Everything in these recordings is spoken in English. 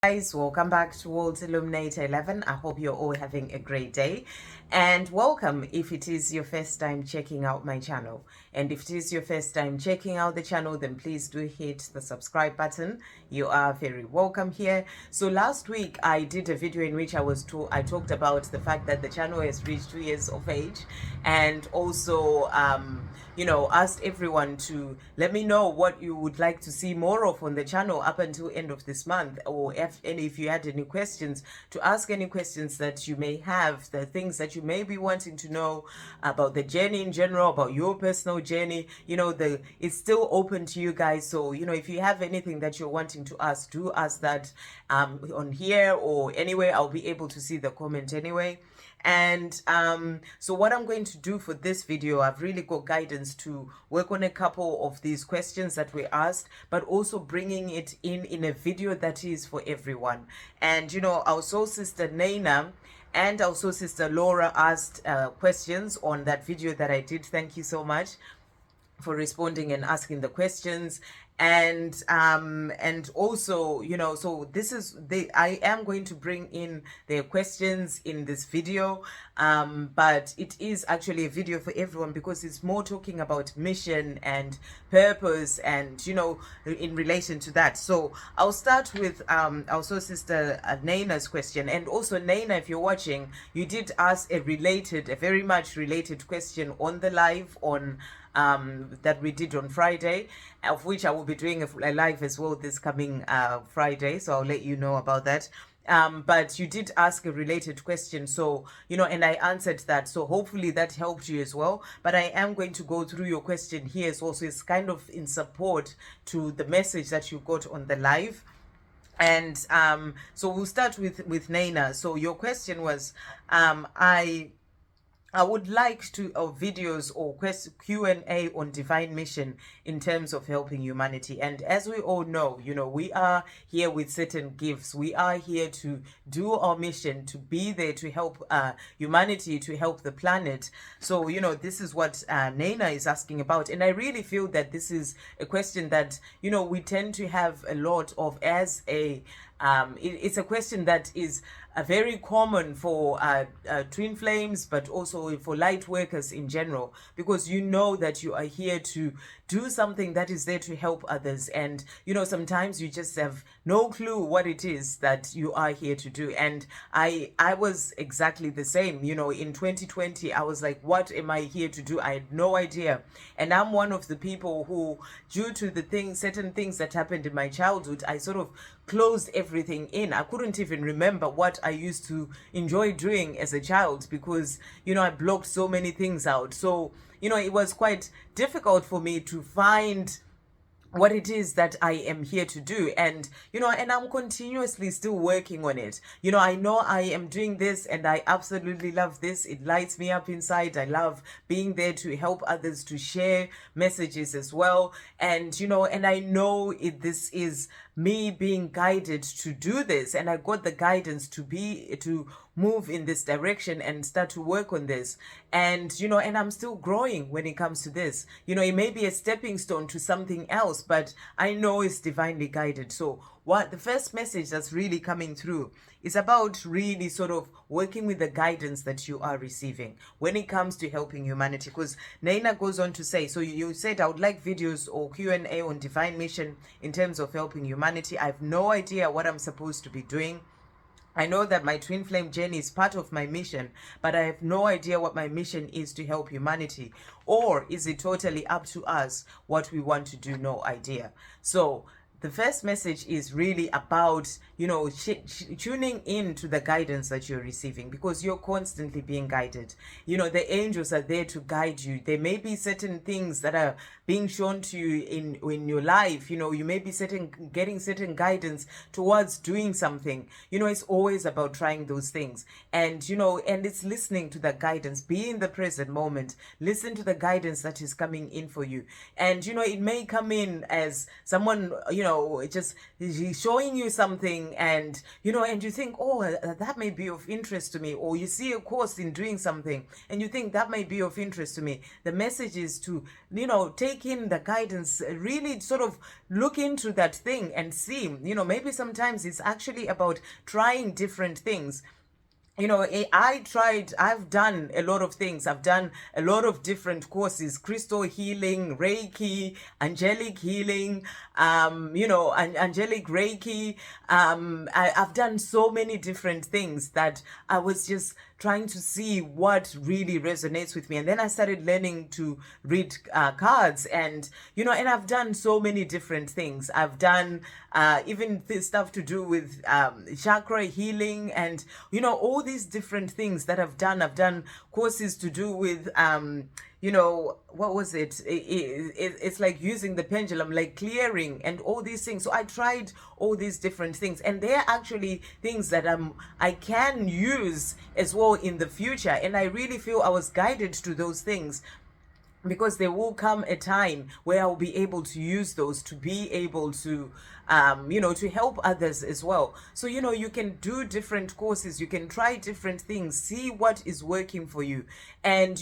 Guys, welcome back to World Illuminator 11. I hope you're all having a great day, and welcome if it is your first time checking out my channel. And if it is your first time checking out the channel, then please do hit the subscribe button. You are very welcome here. So last week I did a video in which I talked about the fact that the channel has reached 2 years of age, and also asked everyone to let me know what you would like to see more of on the channel up until end of this month, or if you had any questions, to ask any questions that you may have, the things that you may be wanting to know about the journey in general, about your personal journey. It's still open to you guys. So if you have anything that you're wanting to ask, do ask that on here or anywhere. I'll be able to see the comment anyway. And so what I'm going to do for this video, I've really got guidance to work on a couple of these questions that we asked, but also bringing it in a video that is for everyone. And our soul sister Naina and our soul sister Laura asked questions on that video that I did. Thank you so much for responding and asking the questions. And also, so this is I am going to bring in their questions in this video, but it is actually a video for everyone because it's more talking about mission and purpose and in relation to that. So I'll start with our soul sister Naina's question. And also, Naina, if you're watching, you did ask a very much related question on the live on that we did on Friday, of which I will be doing a live as well this coming Friday, so I'll let you know about that. But you did ask a related question, so and I answered that, so hopefully that helped you as well. But I am going to go through your question here as well, so it's kind of in support to the message that you got on the live. And so we'll start with Naina. So your question was, I would like to videos or Q&A on divine mission in terms of helping humanity. And as we all know, we are here with certain gifts. We are here to do our mission, to be there to help humanity, to help the planet. So, this is what Naina is asking about. And I really feel that this is a question that, we tend to have a lot of as a it's a question that is very common for twin flames, but also for light workers in general, because that you are here to do something that is there to help others. And sometimes you just have no clue what it is that you are here to do. And I was exactly the same. In 2020 I was like, what am I here to do? I had no idea. And I'm one of the people who, due to certain things that happened in my childhood, I sort of closed everything in. I couldn't even remember what I used to enjoy doing as a child because I blocked so many things out. So it was quite difficult for me to find what it is that I am here to do. And and I'm continuously still working on it. I know I am doing this and I absolutely love this. It lights me up inside. I love being there to help others, to share messages as well. And and I know this is me being guided to do this, and I got the guidance to move in this direction and start to work on this. And and I'm still growing when it comes to this. It may be a stepping stone to something else, but I know it's divinely guided. So what the first message that's really coming through is about really sort of working with the guidance that you are receiving when it comes to helping humanity. Because Naina goes on to say, so you said, I would like videos or Q&A on divine mission in terms of helping humanity. I have no idea what I'm supposed to be doing. I know that my twin flame journey is part of my mission, but I have no idea what my mission is to help humanity. Or is it totally up to us what we want to do? No idea. So the first message is really about, tuning in to the guidance that you're receiving, because you're constantly being guided. The angels are there to guide you. There may be certain things that are being shown to you in your life. You may be getting certain guidance towards doing something. It's always about trying those things. And, and it's listening to the guidance. Be in the present moment. Listen to the guidance that is coming in for you. And, it may come in as someone, just showing you something, and and you think, oh, that may be of interest to me, or you see a course in doing something and you think that may be of interest to me. The message is to take in the guidance, really sort of look into that thing and see, maybe sometimes it's actually about trying different things. I've done a lot of things. I've done a lot of different courses: crystal healing, Reiki, angelic healing, angelic Reiki. I've done so many different things that I was just trying to see what really resonates with me. And then I started learning to read cards, and and I've done so many different things. I've done even stuff to do with chakra healing, and all these different things that I've done. I've done courses to do with what was it? It's like using the pendulum, like clearing and all these things. So I tried all these different things, and they're actually things that I can use as well in the future. And I really feel I was guided to those things, because there will come a time where I'll be able to use those to be able to to help others as well. So you can do different courses, you can try different things, see what is working for you, and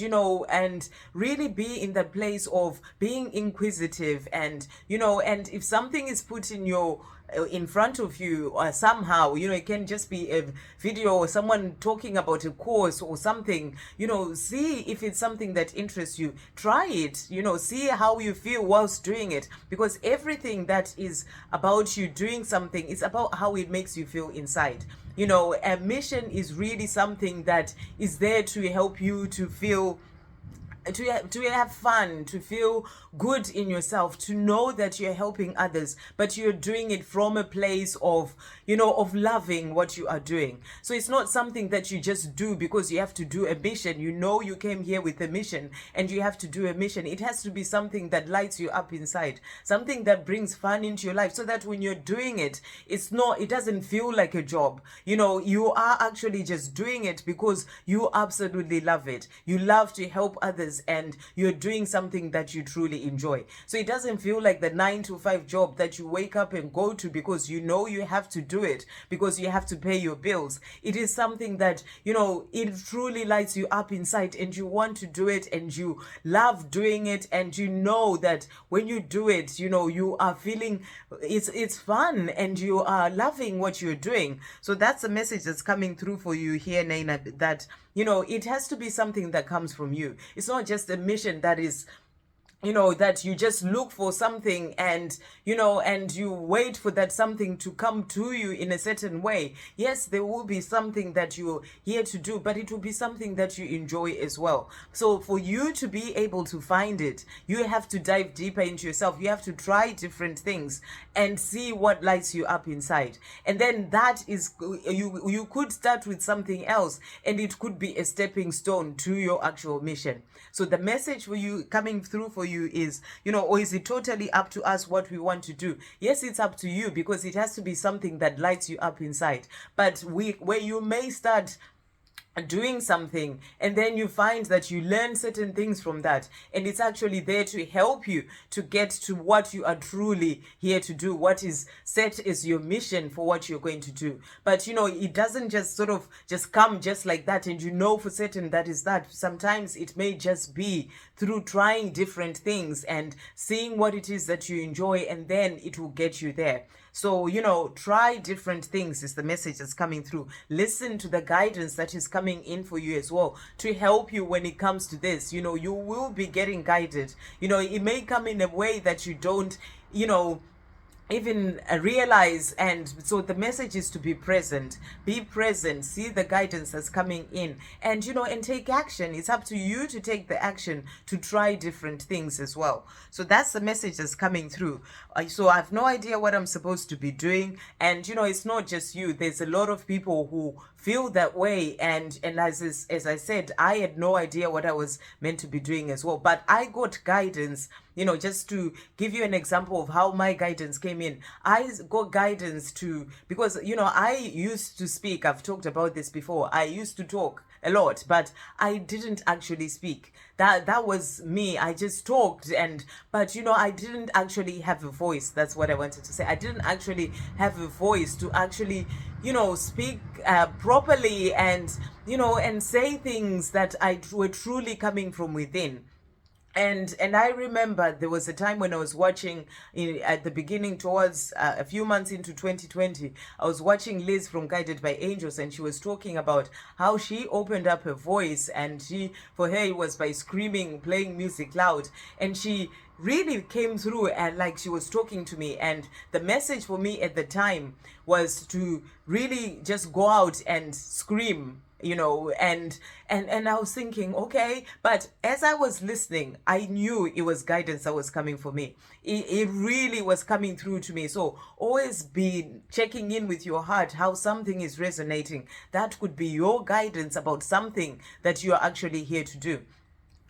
and really be in the place of being inquisitive, and and if something is put in front of you, or somehow it can just be a video or someone talking about a course or something, see if it's something that interests you. Try it, see how you feel whilst doing it, because everything that is about you doing something is about how it makes you feel inside. A mission is really something that is there to help you to feel, to have fun, to feel good in yourself, to know that you're helping others, but you're doing it from a place of of loving what you are doing. So it's not something that you just do because you have to do a mission. You came here with a mission and you have to do a mission. It has to be something that lights you up inside, something that brings fun into your life, so that when you're doing it, it doesn't feel like a job. You are actually just doing it because you absolutely love it. You love to help others, and you're doing something that you truly enjoy. So it doesn't feel like the 9 to 5 job that you wake up and go to because you have to do it, because you have to pay your bills. It is something that it truly lights you up inside, and you want to do it, and you love doing it, and that when you do it, you are feeling it's fun, and you are loving what you're doing. So that's the message that's coming through for you here, Naina, that it has to be something that comes from you. It's not just a mission that is that you just look for something, and and you wait for that something to come to you in a certain way. Yes, there will be something that you're here to do, but it will be something that you enjoy as well. So for you to be able to find it, you have to dive deeper into yourself. You have to try different things and see what lights you up inside. And then that is, you could start with something else, and it could be a stepping stone to your actual mission. So the message for you, coming through for you, is or is it totally up to us what we want to do? Yes, it's up to you, because it has to be something that lights you up inside. But where you may start doing something, and then you find that you learn certain things from that, and it's actually there to help you to get to what you are truly here to do, what is set as your mission for what you're going to do. But it doesn't just sort of just come just like that, and for certain that is that. Sometimes it may just be through trying different things and seeing what it is that you enjoy, and then it will get you there. So, try different things is the message that's coming through. Listen to the guidance that is coming in for you as well, to help you when it comes to this. You will be getting guided. It may come in a way that you don't, even realize. And so the message is to be present, see the guidance that's coming in, and and take action. It's up to you to take the action to try different things as well. So that's the message that's coming through. So I have no idea what I'm supposed to be doing, and it's not just you. There's a lot of people who feel that way, and as I said, I had no idea what I was meant to be doing as well. But I got guidance. Just to give you an example of how my guidance came in, I got guidance because I used to speak. I've talked about this before. I used to talk a lot, but I didn't actually speak. that was me. I just talked, but I didn't actually have a voice. That's what I wanted to say. I didn't actually have a voice to actually speak properly, and say things that were truly coming from within. And I remember there was a time when I was watching at the beginning, towards a few months into 2020, I was watching Liz from Guided by Angels, and she was talking about how she opened up her voice, and for her it was by screaming, playing music loud, and she really came through, and like she was talking to me. And the message for me at the time was to really just go out and scream, and I was thinking, okay, but as I was listening, I knew it was guidance that was coming for me. It really was coming through to me. So always be checking in with your heart, how something is resonating. That could be your guidance about something that you are actually here to do.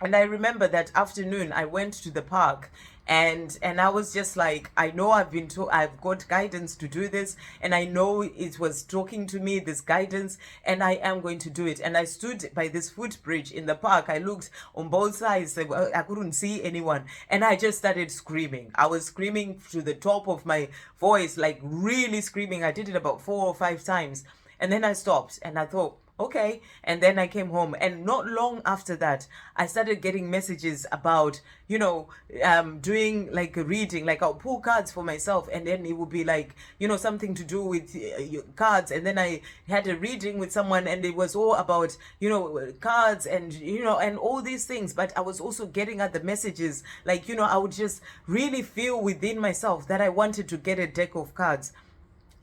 And I remember that afternoon I went to the park, and I was just like, I know I've got guidance to do this, and I know it was talking to me, this guidance, and I am going to do it. And I stood by this footbridge in the park. I looked on both sides. I couldn't see anyone, and I just started screaming. I was screaming to the top of my voice, like really screaming. I did it about 4 or 5 times, and then I stopped, and I thought, okay. And then I came home, and not long after that, I started getting messages about, doing like a reading, like I'll pull cards for myself, and then it would be like, something to do with cards. And then I had a reading with someone, and it was all about, cards, and all these things. But I was also getting other messages, like, I would just really feel within myself that I wanted to get a deck of cards.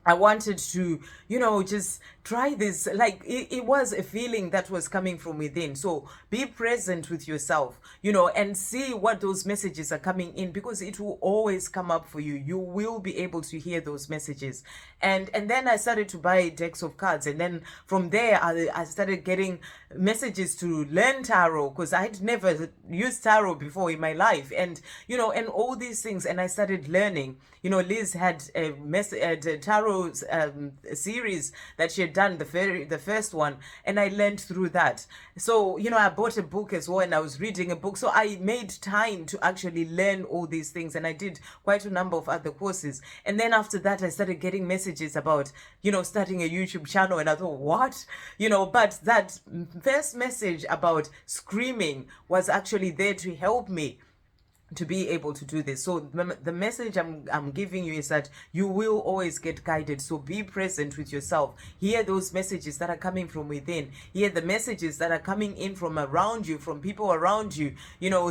I wanted to, just try this. Like it was a feeling that was coming from within. So be present with yourself, and see what those messages are coming in, because it will always come up for you. You will be able to hear those messages. And then I started to buy decks of cards. And then from there, I started getting messages to learn tarot, because I'd never used tarot before in my life. And, and all these things. And I started learning. Liz had a tarot series that she had done, the first one, and I learned through that. So I bought a book as well, and I was reading a book. So I made time to actually learn all these things, and I did quite a number of other courses. And then after that, I started getting messages about starting a YouTube channel, and I thought, what? But that first message about screaming was actually there to help me to be able to do this. So the message I'm giving you is that you will always get guided. So be present with yourself. Hear those messages that are coming from within. Hear the messages that are coming in from around you, from people around you.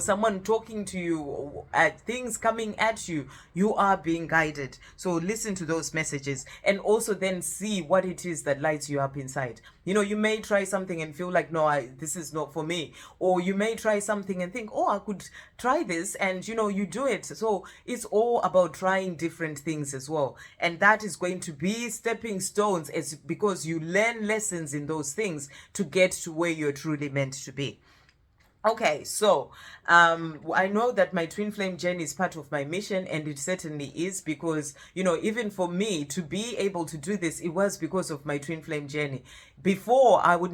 Someone talking to you, things coming at you. You are being guided. So listen to those messages, and also then see what it is that lights you up inside. You may try something and feel like, no, this is not for me. Or you may try something and think, oh, I could try this, and you do it. So it's all about trying different things as well. And that is going to be stepping stones, because you learn lessons in those things to get to where you're truly meant to be. Okay, so I know that my twin flame journey is part of my mission, and it certainly is, because even for me to be able to do this, it was because of my twin flame journey. Before, I would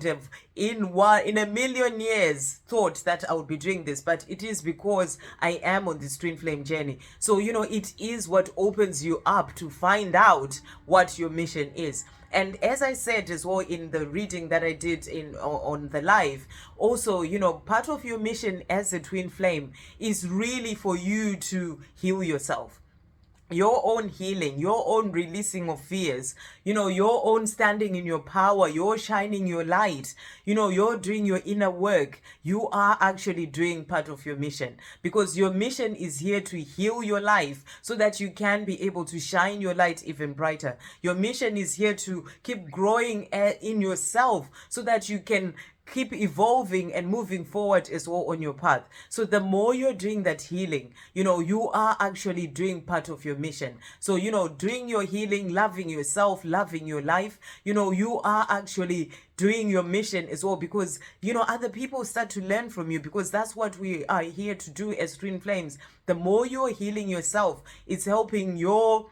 have in a million years thought that I would be doing this, but it is because I am on this twin flame journey. So it is what opens you up to find out what your mission is. And as I said as well in the reading that I did on the live, also, part of your mission as a twin flame is really for you to heal yourself. Your own healing, your own releasing of fears, your own standing in your power, your shining your light, you're doing your inner work. You are actually doing part of your mission, because your mission is here to heal your life so that you can be able to shine your light even brighter. Your mission is here to keep growing in yourself so that you can keep evolving and moving forward as well on your path. So the more you're doing that healing, you are actually doing part of your mission. So, doing your healing, loving yourself, loving your life, you are actually doing your mission as well, because, other people start to learn from you, because that's what we are here to do as twin flames. The more you're healing yourself, it's helping your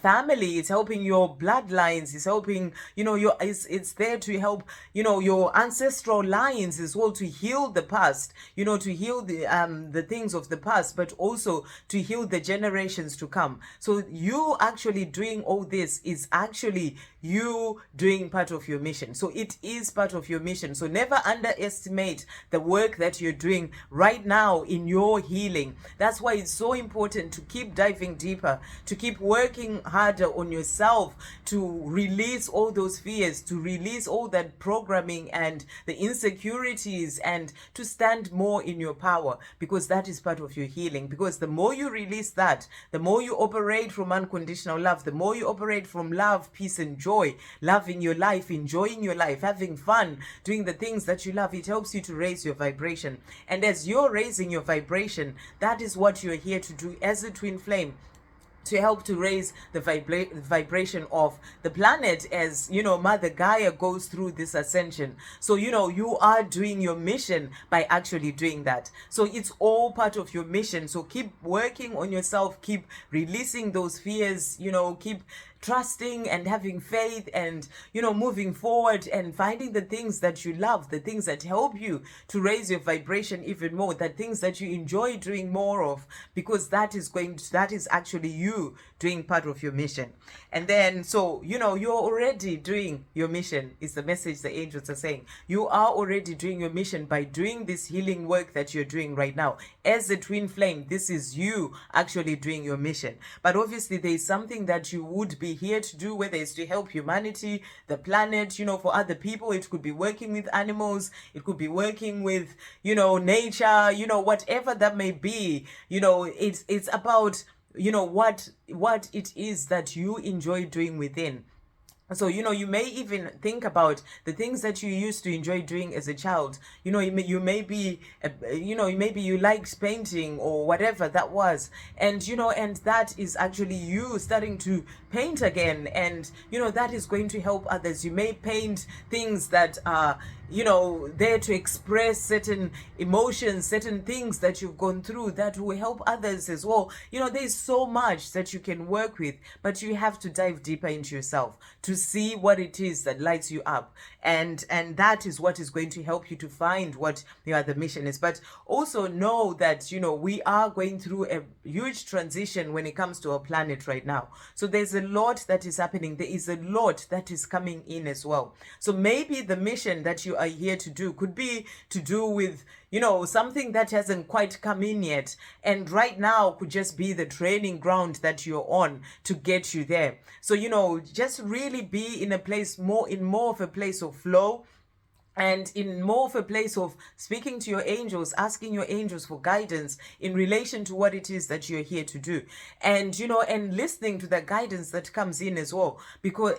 family, it's helping your bloodlines, it's helping, your, it's there to help, your ancestral lines as well, to heal the past, to heal the things of the past, but also to heal the generations to come. So you actually doing all this is actually you doing part of your mission. So it is part of your mission. So never underestimate the work that you're doing right now in your healing. That's why it's so important to keep diving deeper, to keep working harder on yourself, to release all those fears, to release all that programming and the insecurities, and to stand more in your power, because that is part of your healing. Because the more you release that, the more you operate from unconditional love, the more you operate from love, peace, and joy, loving your life, enjoying your life, having fun, doing the things that you love. It helps you to raise your vibration. And as you're raising your vibration, that is what you're here to do as a twin flame, to help to raise the vibration of the planet as, Mother Gaia goes through this ascension. So, you are doing your mission by actually doing that. So it's all part of your mission. So keep working on yourself, keep releasing those fears, keep trusting and having faith, and moving forward and finding the things that you love, the things that help you to raise your vibration even more, the things that you enjoy doing more of, because that is actually you doing part of your mission. And then, so you're already doing your mission, is the message the angels are saying. You are already doing your mission by doing this healing work that you're doing right now as a twin flame. This is you actually doing your mission. But obviously there is something that you would be here to do, whether it's to help humanity, the planet, for other people. It could be working with animals, it could be working with, nature, whatever that may be. It's about, what it is that you enjoy doing within. So, you may even think about the things that you used to enjoy doing as a child. Maybe you liked painting or whatever that was. And, and that is actually you starting to paint again. And, that is going to help others. You may paint things that are, there to express certain emotions, certain things that you've gone through that will help others as well. There's so much that you can work with, but you have to dive deeper into yourself to see what it is that lights you up. And that is what is going to help you to find what the mission is. But also know that, we are going through a huge transition when it comes to our planet right now. So there's a lot that is happening. There is a lot that is coming in as well. So maybe the mission that you are here to do could be to do with, something that hasn't quite come in yet. And right now could just be the training ground that you're on to get you there. So, just really be in more of a place of flow, and in more of a place of speaking to your angels, asking your angels for guidance in relation to what it is that you're here to do. And, and listening to the guidance that comes in as well,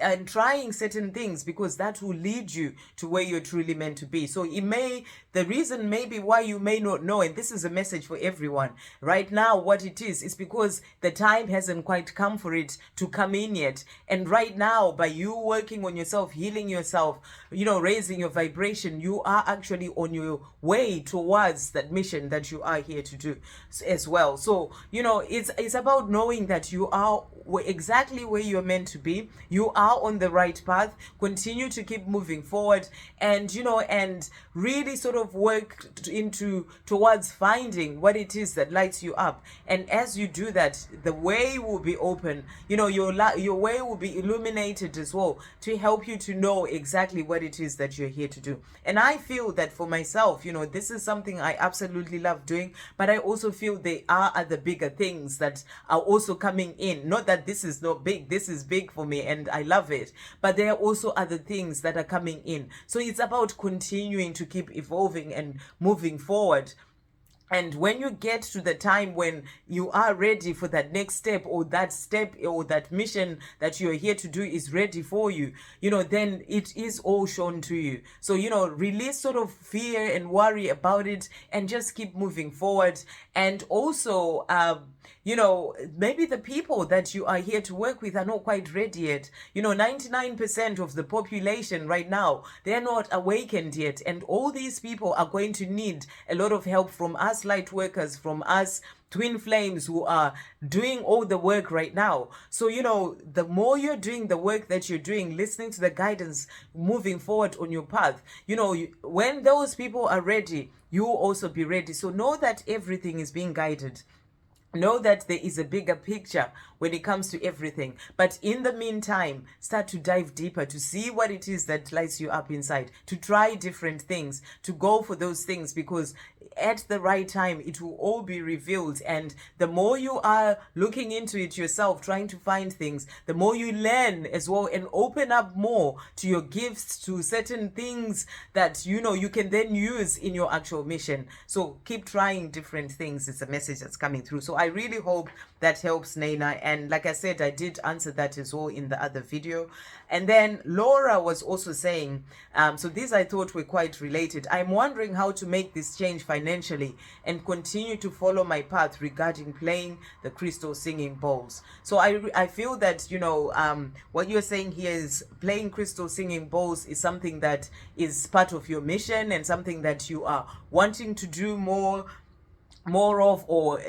and trying certain things, because that will lead you to where you're truly meant to be. So the reason maybe why you may not know, and this is a message for everyone right now, what it is because the time hasn't quite come for it to come in yet. And right now, by you working on yourself, healing yourself, raising your vibration, you are actually on your way towards that mission that you are here to do as well. So, it's about knowing that you are exactly where you're meant to be. You are on the right path. Continue to keep moving forward, and and really sort of work towards finding what it is that lights you up. And as you do that, the way will be open. Your way will be illuminated as well, to help you to know exactly what it is that you're here to do. And I feel that for myself, this is something I absolutely love doing, but I also feel there are other bigger things that are also coming in. Not that this is not big, this is big for me and I love it, but there are also other things that are coming in. So it's about continuing to keep evolving and moving forward. And when you get to the time when you are ready for that next step, or that mission that you're here to do is ready for you, then it is all shown to you. So, release sort of fear and worry about it, and just keep moving forward. And also, maybe the people that you are here to work with are not quite ready yet. 99% of the population right now, they're not awakened yet. And all these people are going to need a lot of help from us light workers, from us twin flames who are doing all the work right now. So, the more you're doing the work that you're doing, listening to the guidance, moving forward on your path, when those people are ready, you will also be ready. So know that everything is being guided. Know that there is a bigger picture when it comes to everything. But in the meantime, start to dive deeper to see what it is that lights you up inside, to try different things, to go for those things, because at the right time, it will all be revealed. And the more you are looking into it yourself, trying to find things, the more you learn as well and open up more to your gifts, to certain things that, you can then use in your actual mission. So keep trying different things. It's a message that's coming through. So I really hope that helps, Naina. And like I said, I did answer that as well in the other video. And then Laura was also saying, so these I thought were quite related. I'm wondering how to make this change financially and continue to follow my path regarding playing the crystal singing bowls. So I feel that, what you're saying here is playing crystal singing bowls is something that is part of your mission and something that you are wanting to do more of, or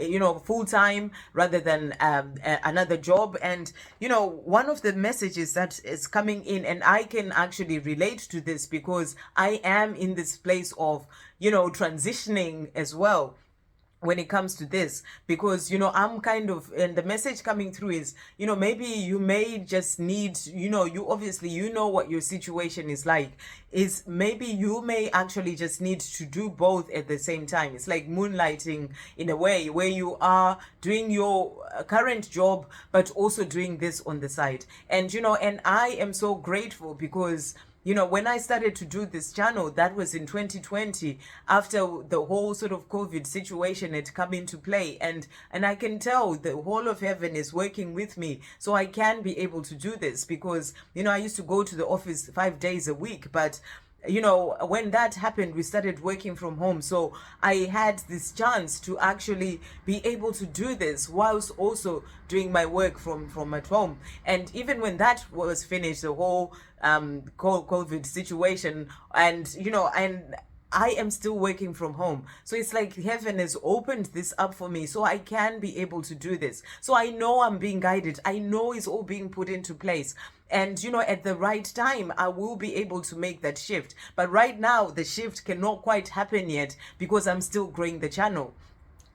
full-time rather than another job. And one of the messages that is coming in, and I can actually relate to this because I am in this place of transitioning as well when it comes to this, because I'm kind of, and the message coming through is maybe you may just need, you obviously what your situation is like, is maybe you may actually just need to do both at the same time. It's like moonlighting in a way, where you are doing your current job but also doing this on the side. And and I am so grateful because when I started to do this channel, that was in 2020, after the whole sort of COVID situation had come into play. And I can tell the whole of heaven is working with me. So I can be able to do this because, I used to go to the office 5 days a week. But when that happened, we started working from home. So I had this chance to actually be able to do this whilst also doing my work from at home. And even when that was finished, the whole COVID situation, and and I am still working from home. So it's like heaven has opened this up for me so I can be able to do this. So I know I'm being guided. I know it's all being put into place. And, at the right time, I will be able to make that shift. But right now, the shift cannot quite happen yet because I'm still growing the channel.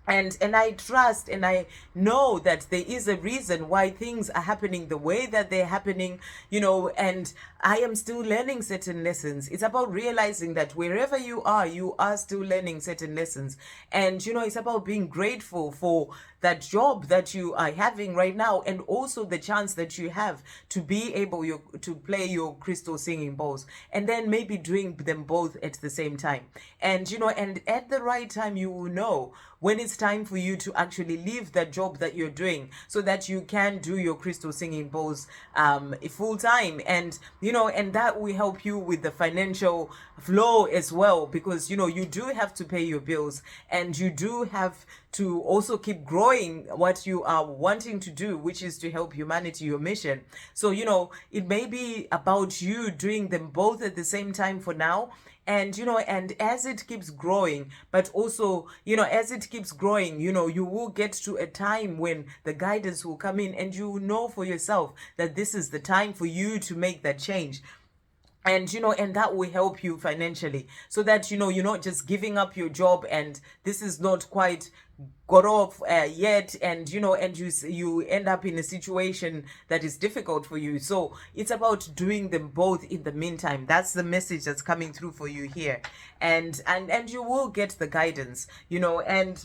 And I trust and I know that there is a reason why things are happening the way that they're happening, and I am still learning certain lessons. It's about realizing that wherever you are still learning certain lessons. And, it's about being grateful for that job that you are having right now, and also the chance that you have to be able to play your crystal singing bowls, and then maybe doing them both at the same time. And and at the right time, you will know when it's time for you to actually leave that job that you're doing, so that you can do your crystal singing bowls full time. And and that will help you with the financial flow as well, because you do have to pay your bills, and you do have to also keep growing what you are wanting to do, which is to help humanity, your mission. So it may be about you doing them both at the same time for now. And and as it keeps growing, but also as it keeps growing, you will get to a time when the guidance will come in, and you will know for yourself that this is the time for you to make that change. And and that will help you financially, so that you're not just giving up your job and this is not quite got off yet, and and you end up in a situation that is difficult for you. So it's about doing them both in the meantime. That's the message that's coming through for you here. And you will get the guidance,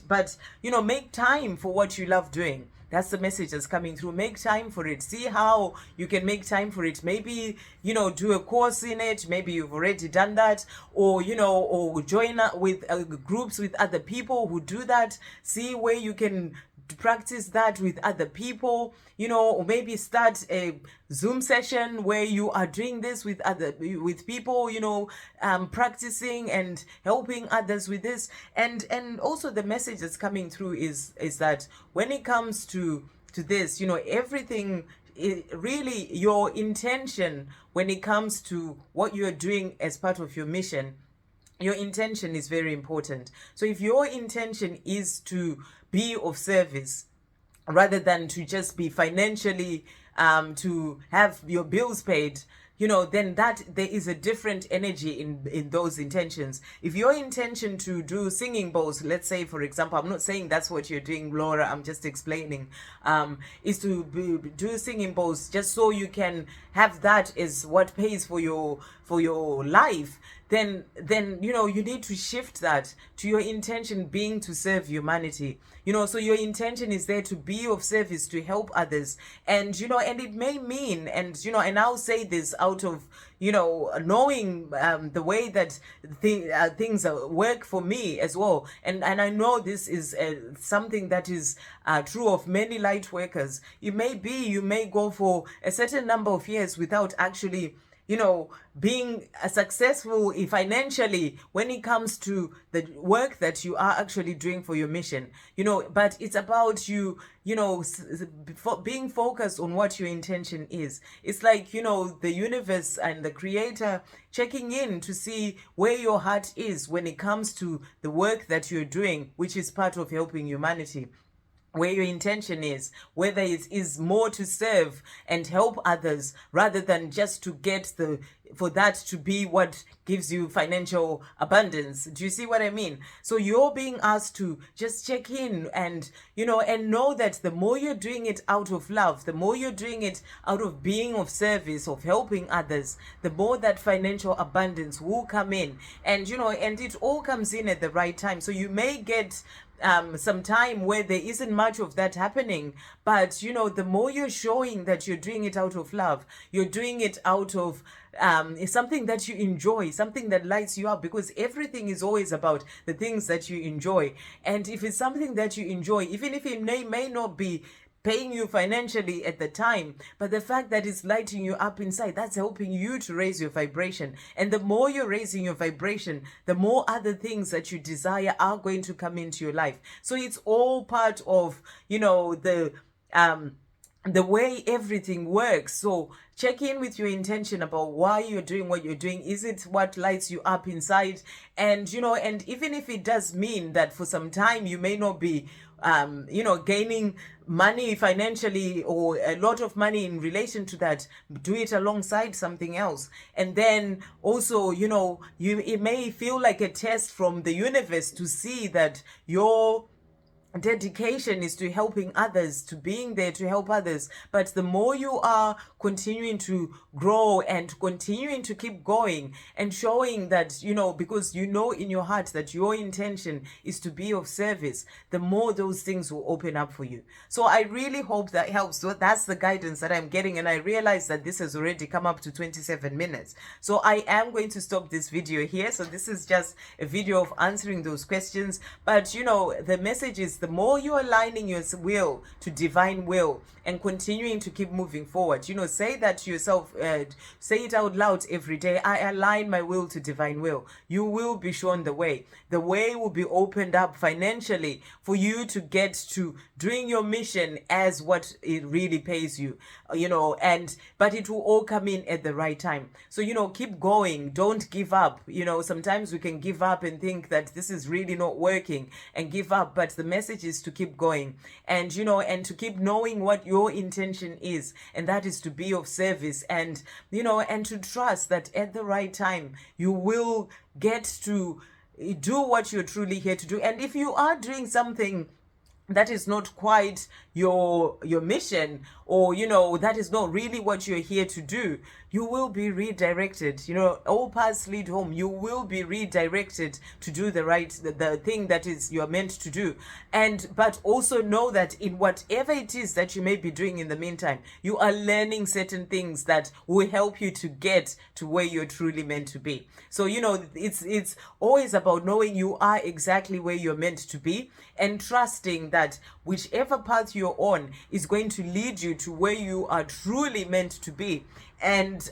but make time for what you love doing. That's the message that's coming through. Make time for it. See how you can make time for it. Maybe, do a course in it. Maybe you've already done that, or, or join with groups with other people who do that. See where you can practice that with other people, or maybe start a Zoom session where you are doing this with people, practicing and helping others with this. And also the message that's coming through is that when it comes to this, everything, really your intention when it comes to what you're doing as part of your mission, your intention is very important. So if your intention is to be of service rather than to just be financially to have your bills paid, then that there is a different energy in those intentions. If your intention to do singing bowls, let's say for example, I'm not saying that's what you're doing, Laura, I'm just explaining, is to do singing bowls just so you can have that as what pays for your life, then you need to shift that to your intention being to serve humanity. So your intention is there to be of service, to help others. And and it may mean, and I'll say this out of knowing the way that things work for me as well, and I know this is something that is true of many light workers. You may go for a certain number of years without actually being successful financially when it comes to the work that you are actually doing for your mission, but it's about being focused on what your intention is. It's like, the universe and the creator checking in to see where your heart is when it comes to the work that you're doing, which is part of helping humanity. Where your intention is, whether it is more to serve and help others rather than just to get for that to be what gives you financial abundance. Do you see what I mean? So you're being asked to just check in and know that the more you're doing it out of love, the more you're doing it out of being of service, of helping others, the more that financial abundance will come in. And and it all comes in at the right time. So you may get some time where there isn't much of that happening, but the more you're showing that you're doing it out of love, you're doing it out of something that you enjoy, something that lights you up, because everything is always about the things that you enjoy. And if it's something that you enjoy, even if it may not be paying you financially at the time, but the fact that it's lighting you up inside, that's helping you to raise your vibration. And the more you're raising your vibration, the more other things that you desire are going to come into your life. So it's all part of the way everything works. So check in with your intention about why you're doing what you're doing. Is it what lights you up inside? And and even if it does mean that for some time you may not be gaining money financially or a lot of money in relation to that, do it alongside something else. And then also, it may feel like a test from the universe to see that your dedication is to helping others, to being there to help others. But the more you are continuing to grow and continuing to keep going and showing that, because in your heart that your intention is to be of service, the more those things will open up for you. So I really hope that helps. So that's the guidance that I'm getting. And I realize that this has already come up to 27 minutes. So I am going to stop this video here. So this is just a video of answering those questions. But, the message is, the more you're aligning your will to divine will and continuing to keep moving forward, say that to yourself, say it out loud every day. I align my will to divine will. You will be shown the way. The way will be opened up financially for you to get to doing your mission as what it really pays you, but it will all come in at the right time. So, keep going. Don't give up. Sometimes we can give up and think that this is really not working and give up, but the message is to keep going and and to keep knowing what your intention is, and that is to be of service, and and to trust that at the right time you will get to do what you're truly here to do. And if you are doing something that is not quite your mission, or that is not really what you're here to do, you will be redirected. All paths lead home. You will be redirected to do the thing that is you're meant to do. But also know that in whatever it is that you may be doing in the meantime, you are learning certain things that will help you to get to where you're truly meant to be. So it's always about knowing you are exactly where you're meant to be, and trusting that whichever path you you're on is going to lead you to where you are truly meant to be. And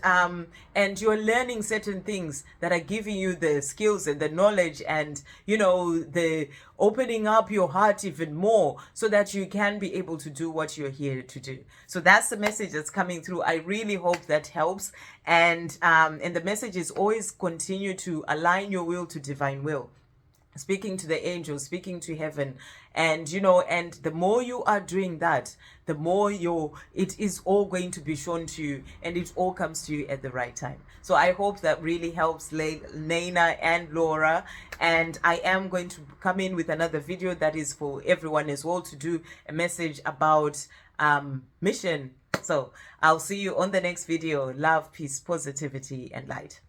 you're learning certain things that are giving you the skills and the knowledge, and the opening up your heart even more, so that you can be able to do what you're here to do. So that's the message that's coming through. I really hope that helps. And the message is always continue to align your will to divine will, speaking to the angels, speaking to heaven. And and the more you are doing that, the more it is all going to be shown to you, and it all comes to you at the right time. So I hope that really helps Naina and Laura. And I am going to come in with another video that is for everyone as well, to do a message about mission. So I'll see you on the next video. Love, peace, positivity, and light.